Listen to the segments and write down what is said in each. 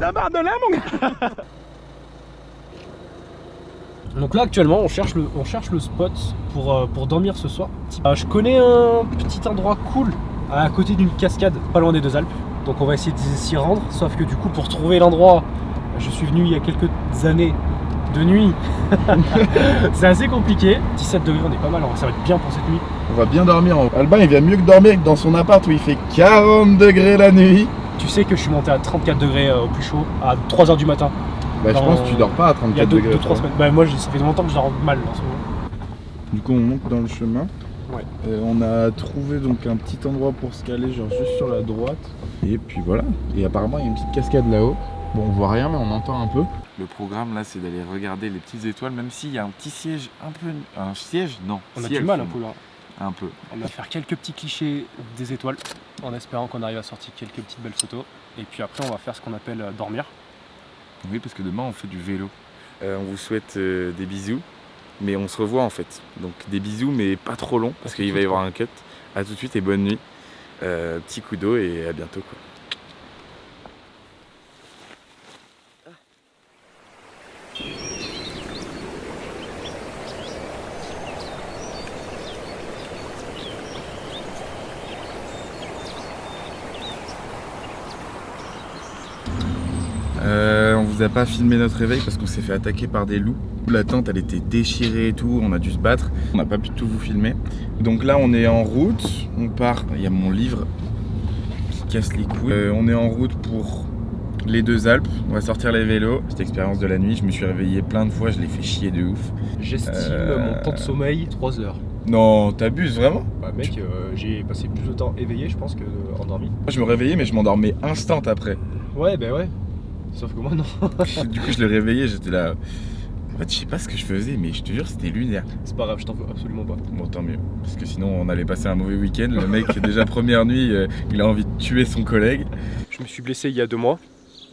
La barre de là, mon gars. Donc là actuellement on cherche le spot pour dormir ce soir. Je connais un petit endroit cool à côté d'une cascade, pas loin des Deux Alpes. Donc on va essayer s'y rendre, sauf que du coup pour trouver l'endroit, je suis venu il y a quelques années de nuit. C'est assez compliqué. 17 degrés, on est pas mal, ça va être bien pour cette nuit. On va bien dormir. Albin il vient mieux que dormir que dans son appart où il fait 40 degrés la nuit. Tu sais que je suis monté à 34 degrés au plus chaud à 3h du matin. Bah je pense que tu dors pas à 34 degrés. Il y a 2-3 semaines. Bah moi ça fait longtemps que je dors mal en ce moment. Du coup on monte dans le chemin. Ouais. On a trouvé donc un petit endroit pour se caler, genre juste sur la droite. Et puis voilà. Et apparemment il y a une petite cascade là-haut. Bon on voit rien mais on entend un peu. Le programme là c'est d'aller regarder les petites étoiles, même s'il y a un petit siège un peu... Un siège? Non. On a du mal un peu là. Un peu. On va faire quelques petits clichés des étoiles en espérant qu'on arrive à sortir quelques petites belles photos. Et puis après on va faire ce qu'on appelle dormir. Oui, parce que demain on fait du vélo. On vous souhaite des bisous, mais on se revoit en fait. Donc des bisous, mais pas trop longs, parce qu'il va y avoir un cut. A tout de suite et bonne nuit. Petit coup d'eau et à bientôt quoi. On vous a pas filmé notre réveil parce qu'on s'est fait attaquer par des loups. La tente elle était déchirée et tout, on a dû se battre. On n'a pas pu tout vous filmer. Donc là on est en route, on part, il y a mon livre qui casse les couilles. On est en route pour les Deux Alpes, on va sortir les vélos. Cette expérience de la nuit, je me suis réveillé plein de fois, je l'ai fait chier de ouf. J'estime mon temps de sommeil 3 heures. Non, t'abuses vraiment? Bah mec, j'ai passé plus de temps éveillé je pense que endormi. Moi je me réveillais mais je m'endormais instant après. Ouais bah ouais. Sauf que moi non. Du coup je l'ai réveillé, j'étais là. En fait je sais pas ce que je faisais mais je te jure c'était lunaire. C'est pas grave, je t'en veux absolument pas. Bon tant mieux, parce que sinon on allait passer un mauvais week-end. Le mec déjà première nuit, il a envie de tuer son collègue. Je me suis blessé il y a 2 mois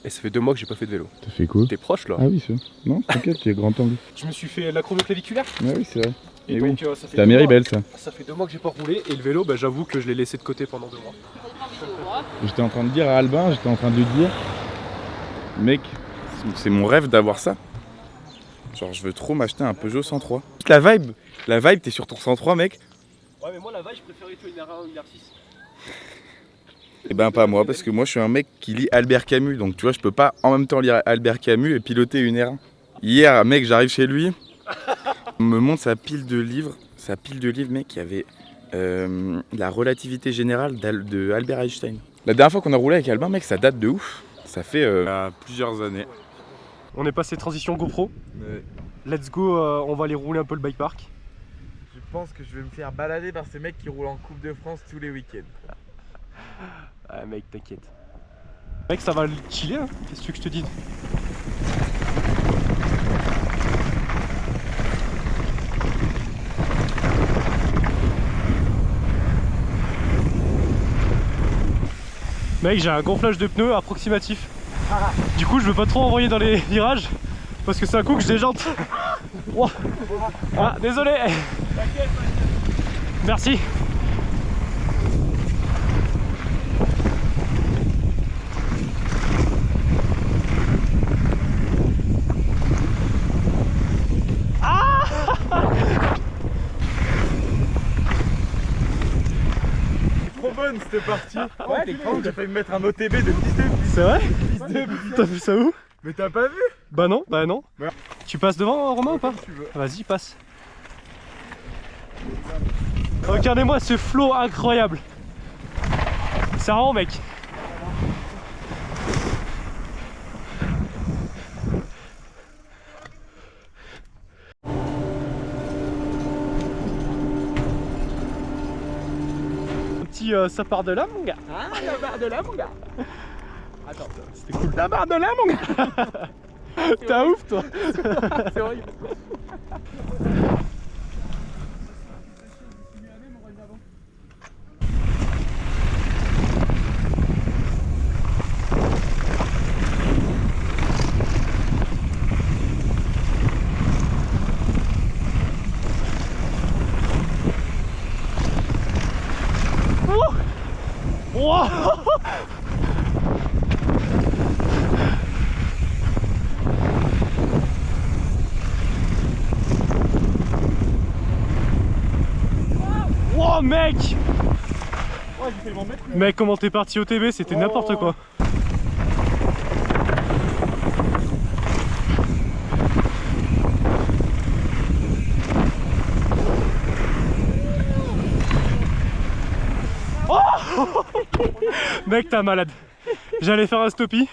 et ça fait 2 mois que j'ai pas fait de vélo. T'as fait quoi? T'es proche là? Ah oui ça. Non t'inquiète, tu es grand angle. Je me suis fait l'acromioclaviculaire. Ah oui c'est vrai. Et Et donc oui. ça fait C'est à Méribel ça. Ça fait 2 mois que j'ai pas roulé et le vélo bah j'avoue que je l'ai laissé de côté pendant 2 mois. J'étais en train de dire à Albin, j'étais en train de lui dire, mec, C'est mon rêve d'avoir ça. Genre je veux trop m'acheter un Peugeot 103. La vibe t'es sur ton 103 mec. Ouais mais moi la vache je préférais toi une R1 ou une R6. Et ben pas moi parce que moi je suis un mec qui lit Albert Camus. Donc tu vois je peux pas en même temps lire Albert Camus et piloter une R1. Hier mec j'arrive chez lui, on me montre sa pile de livres mec, il y avait la relativité générale de Albert Einstein. La dernière fois qu'on a roulé avec Albin mec ça date de ouf. Ça fait plusieurs années. On est passé transition GoPro. Let's go, on va aller rouler un peu le bike park. Je pense que je vais me faire balader par ces mecs qui roulent en Coupe de France tous les week-ends. Ah mec t'inquiète. Mec ça va chiller hein, qu'est-ce que tu veux que je te dise? Mec j'ai un gonflage de pneus approximatif. Du coup je veux pas trop envoyer dans les virages parce que c'est un coup que je déjante. Wow. Ah désolé. Merci. Trop bonne cette partie. Ouais elle est grande, j'ai failli me mettre un OTB de fils de pute. C'est vrai? Fils de pute. T'as vu ça où? Mais t'as pas vu? Bah non, bah non. Ouais. Tu passes devant Romain ou pas? Tu veux. Vas-y passe. Regardez-moi ce flow incroyable. C'est rare mec. Un petit ça part de là mon gars. Ah la barre de là mon gars. Attends, c'était cool. La barre de là mon gars. T'es un ouf toi. C'est horrible. Wow. Oh mec! Mec, comment t'es parti au TB, c'était n'importe quoi. Oh mec, t'es malade. J'allais faire un stoppie.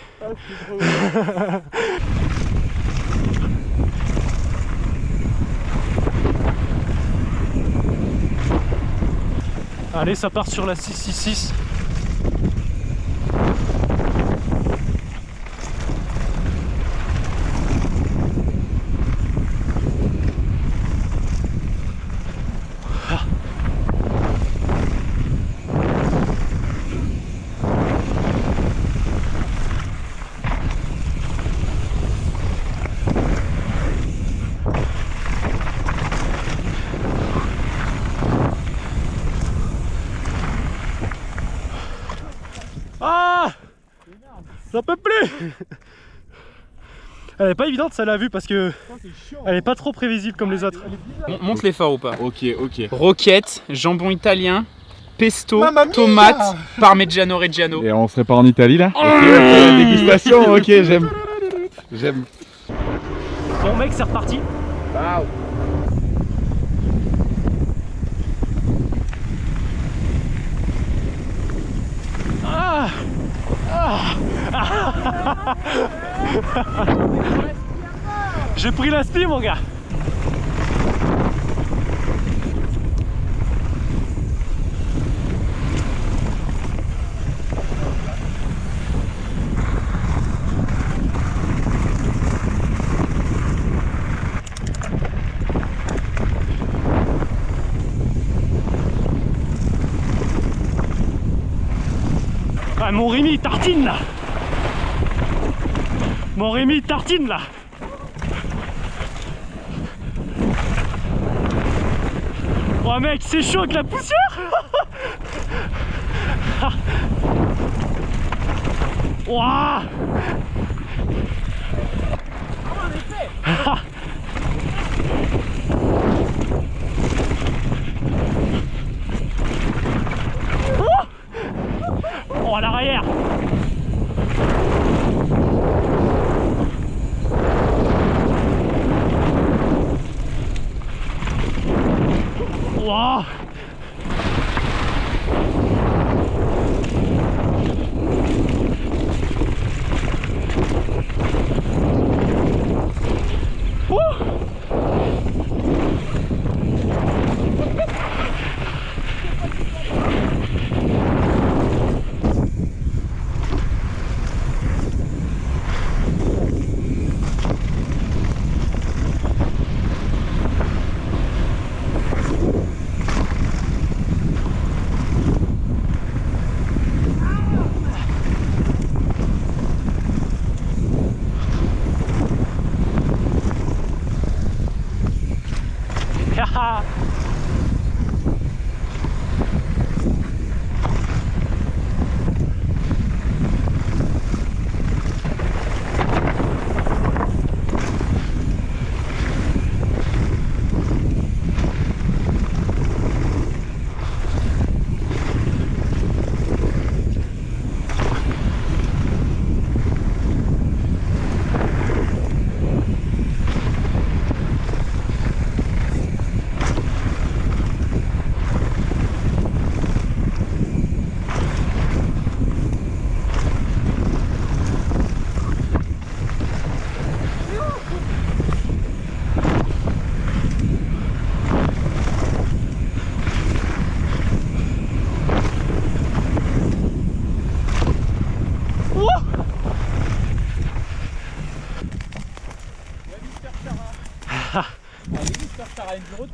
Allez, ça part sur la 666. Ah, j'en peux plus. Elle est pas évidente, ça l'a vu parce que elle est pas trop prévisible comme les autres. Monte l'effort ou pas? Ok, ok. Roquette, jambon italien, pesto, Mamma mia! tomate, parmigiano reggiano. Et on serait pas en Italie là? Ok, la dégustation, ok, j'aime. J'aime. Bon mec, c'est reparti. Waouh! Ah, j'ai pris la spi mon gars. Ah, mon Rémi il tartine là. Mon Rémi il tartine là. Oh mec, c'est chaud avec la poussière. Ouah. Oh, à l'arrière. Wow.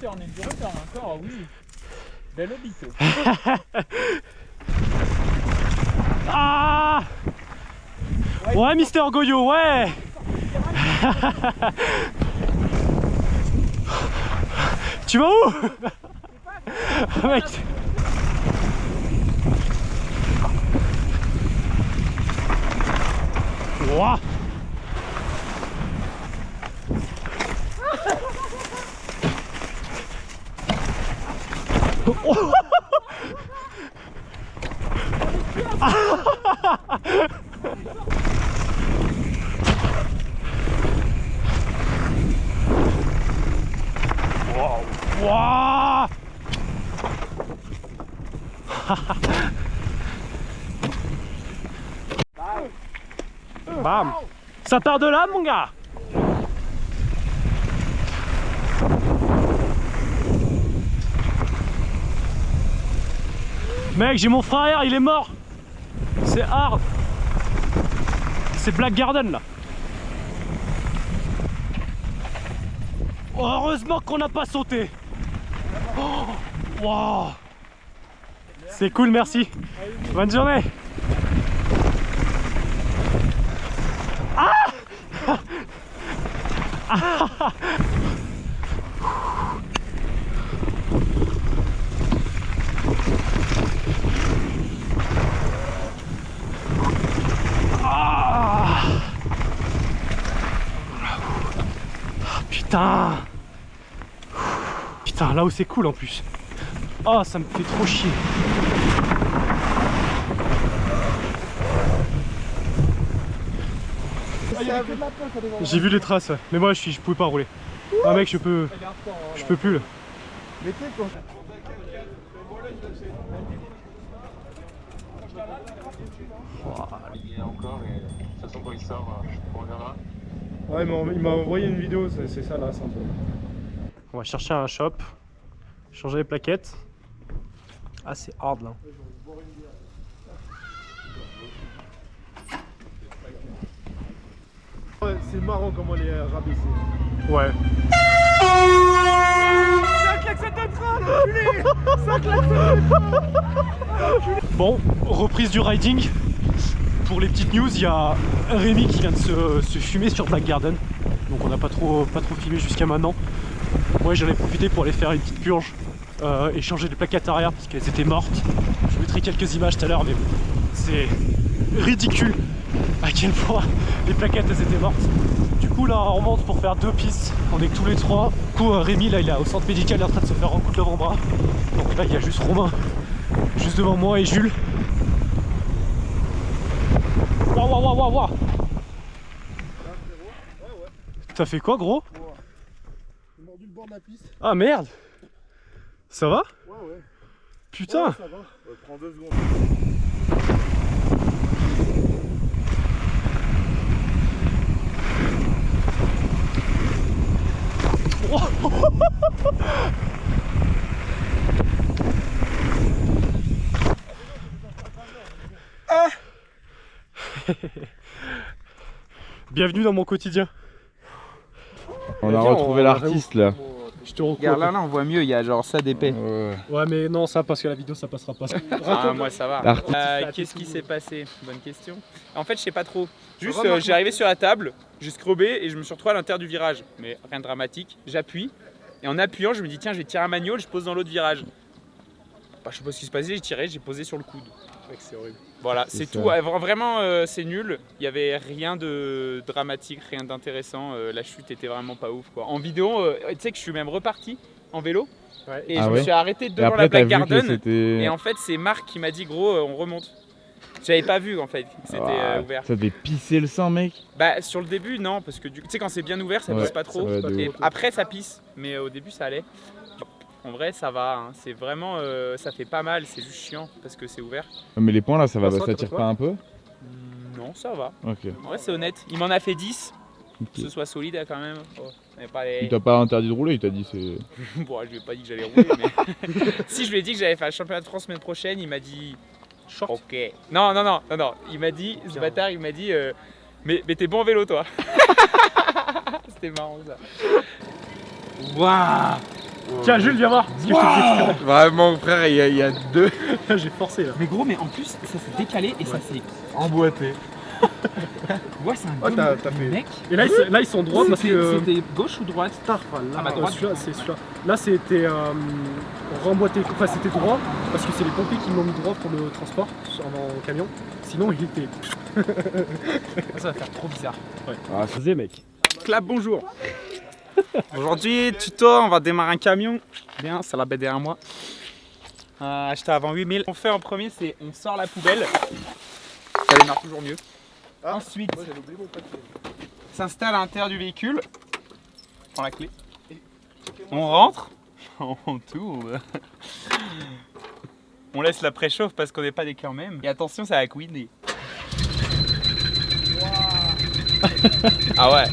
Enduro-turn encore, oui. Bel obito. Ah ouais, Mister Goyo, ouais. Tu vas où? Mec. Ouah. Wouah. Bam. Ça part de là, mon gars. Mec, j'ai mon frère, il est mort. C'est hard. C'est Black Garden là. Oh, heureusement qu'on n'a pas sauté. Oh, wow. C'est cool, merci. Bonne journée. Ah. Putain. Putain, là où c'est cool en plus. Oh, ça me fait trop chier. J'ai vu les traces, ouais. Mais moi je pouvais pas rouler. Ah mec, je peux plus là. Ouais, mais il m'a envoyé une vidéo, c'est ça là, c'est un peu. On va chercher un shop, changer les plaquettes. Ah, c'est hard là. Ouais, c'est marrant comment les rabaisser. Ouais. Ça claque cette train, l'enculé. Ça claque cette. Bon, reprise du riding. Pour les petites news, il y a Rémi qui vient de se fumer sur Black Garden. Donc on n'a pas trop filmé jusqu'à maintenant. Moi j'en ai profité pour aller faire une petite purge et changer les plaquettes arrière parce qu'elles étaient mortes. Je vous mettrai quelques images tout à l'heure, mais c'est ridicule à quel point les plaquettes elles étaient mortes. Du coup là on remonte pour faire 2 pistes. On est que tous les 3. Du coup Rémi là il est au centre médical, il est en train de se faire recoudre l'avant-bras. Donc là il y a juste Romain juste devant moi et Jules. Waouh. T'as fait quoi, gros? J'ai mordu le bord de la piste. Ah merde. Ça va? Ouais. Putain. Ouais, ça va. Prends 2 secondes. Bienvenue dans mon quotidien. On a retrouvé l'artiste là. Je te recours. Regarde là, on voit mieux, il y a genre ça d'épais. Ouais mais non ça parce que la vidéo ça passera pas. Ah, moi ça va. L'artiste. Qu'est-ce qui s'est passé? Bonne question. En fait, je sais pas trop. Juste, j'ai arrivé sur la table, j'ai scrobé et je me suis retrouvé à l'intérieur du virage. Mais rien de dramatique. J'appuie et en appuyant, je me dis tiens, je vais tirer un manual, je pose dans l'autre virage. Bah, je sais pas ce qui se passait, j'ai tiré, j'ai posé sur le coude. C'est horrible. Voilà, C'est c'est ça. tout. Vraiment, c'est nul. Il y avait rien de dramatique, rien d'intéressant. La chute était vraiment pas ouf, quoi. En vidéo, tu sais que je suis même reparti en vélo Ouais. et Ah je me ouais. suis arrêté Et devant après la t'as Black vu que Garden. c'était. Et en fait, c'est Marc qui m'a dit gros, on remonte. J'avais pas vu en fait, que c'était ouvert. Ça devait pisser le sang, mec. Bah sur le début non, parce que tu sais quand c'est bien ouvert ça Ouais, pisse pas trop. ça va de Et ouf. après ça pisse, mais au début ça allait. En vrai ça va, hein. C'est vraiment, ça fait pas mal, c'est juste chiant parce que c'est ouvert. Mais les points là, ça va, Ah, ça, ça t'as tire pas pas un peu? Non ça va. Ok. En vrai c'est honnête. Il m'en a fait 10, Ok. que ce soit solide quand même. Oh, mais pas les... Il t'a pas interdit de rouler, il t'a dit c'est. Bon, je lui ai pas dit que j'allais rouler, mais si je lui ai dit que j'allais faire le championnat de France semaine prochaine, il m'a dit Short. ok. Non. Il m'a dit, ce bâtard, il m'a dit mais t'es bon en vélo toi. C'était marrant ça. Waouh. Tiens Jules viens voir. Parce que je te Vraiment, frère, il y a 2 fais- J'ai forcé là. Mais gros, mais en plus, ça s'est décalé et ça s'est. emboîtés. Ouais, c'est un Ouais, gomme t'as de fait- mec. Et là ils sont droits parce que. C'était gauche ou droite? Là, Ah, bah, droite. celui-là, c'est celui-là. Là, c'était remboîté, enfin c'était droit, parce que c'est les pompiers qui m'ont mis droit pour le transport en camion. Sinon, il était. Ça va faire trop bizarre. Ah, faisait, mec. Clap, bonjour. Aujourd'hui, tuto, on va démarrer un camion. Bien, c'est la BD derrière moi. Acheté avant 8000. Ce qu'on fait en premier, c'est on sort la poubelle. Ça démarre toujours mieux. Ensuite, s'installe à l'intérieur du véhicule. On prend la clé. On rentre. On tourne. On laisse la préchauffe parce qu'on n'est pas des quand même. Et attention, ça va couiner. Ah ouais.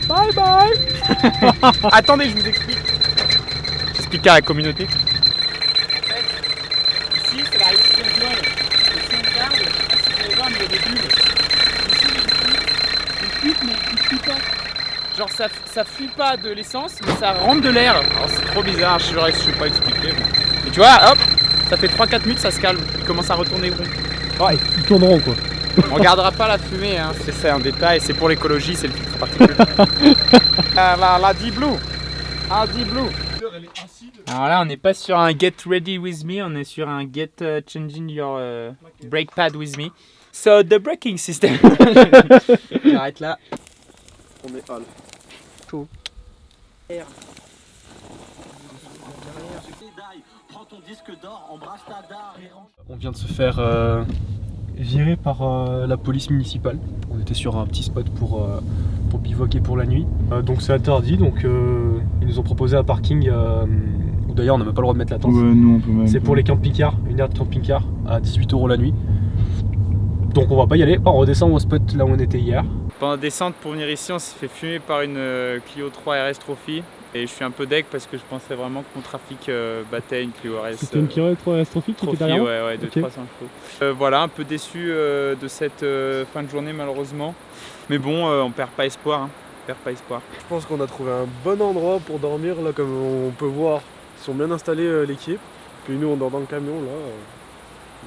Bye bye. Attendez, je vous explique. J'explique à la communauté. En fait, ici c'est la résistance dual. Et si on regarde, je sais pas si vous allez voir, mais il y a des bulles. Ici il fuit, mais il fuit pas. Genre ça fuit pas de l'essence, mais ça rentre de l'air. Alors c'est trop bizarre, je sais pas expliquer. Et tu vois, hop, ça fait 3-4 minutes, ça se calme. Il commence à retourner rond. Ouais, ils tourneront quoi. On regardera pas la fumée, hein. C'est un détail, c'est pour l'écologie, c'est le filtre à particules. La D-Blue. Ah, D-Blue. Alors là, on n'est pas sur un get ready with me, on est sur un get changing your brake pad with me. So, the braking system. J'arrête là. On est hal. Chaud. Prends ton disque d'or, embrasse ta dard et range. On vient de se faire virer par la police municipale. On était sur un petit spot pour bivouaquer pour la nuit. Donc c'est interdit, donc ils nous ont proposé un parking où d'ailleurs on n'a même pas le droit de mettre la tente. Ouais, nous on peut même. C'est pour les camping-cars, une aire de camping-car à 18 € la nuit. Donc on va pas y aller, on redescend au spot là où on était hier. Pendant la descente pour venir ici, on s'est fait fumer par une Clio 3 RS Trophy. Et je suis un peu deg parce que je pensais vraiment que mon trafic battait une Clio RS. C'était une Clio 3 Trophy qui était derrière moi. Ouais, de 300 chevaux. Voilà, un peu déçu de cette fin de journée malheureusement. Mais bon, on perd pas espoir. Hein. On perd pas espoir. Je pense qu'on a trouvé un bon endroit pour dormir là, comme on peut voir. Ils sont bien installés l'équipe. Puis nous on dort dans le camion là.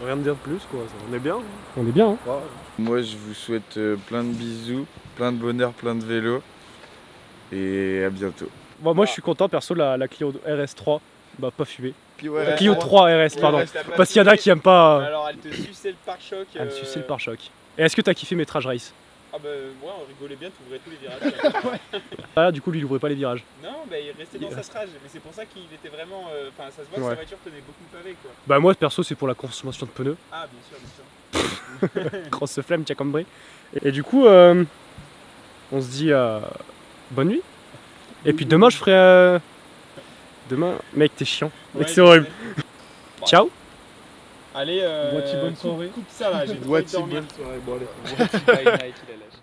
Rien de dire de plus quoi. On est bien. On est bien, hein. Ouais. Moi, je vous souhaite plein de bisous, plein de bonheur, plein de vélo. Et à bientôt. Bon, moi je suis content perso, la Clio RS3 bah pas fumé. Ouais, La Clio 3 RS, pardon. Parce qu'il y en a qui aiment pas. Alors elle te suçait le pare-choc. Elle me suçait le pare-choc. Et est-ce que t'as kiffé mes trash race? Ah bah ouais, on rigolait bien, t'ouvrais tous les virages. Ah, du coup lui il ouvrait pas les virages. Non, bah il restait dans sa strage. Mais c'est pour ça qu'il était vraiment. Enfin, ça se voit que Ouais. sa voiture tenait beaucoup de pavés quoi. Bah moi perso c'est pour la consommation de pneus. Ah, bien sûr. Grosse flemme, tiens comme bris. Et du coup on se dit bonne nuit. Et puis demain je ferai demain, mec t'es chiant. Mec c'est horrible. Ciao. Allez, Boîtier, bonne soirée. coupe ça là, j'ai trop envie de Boîtier, dormir. bonne soirée. Bon, allez. Bye, Nike, il a lâché.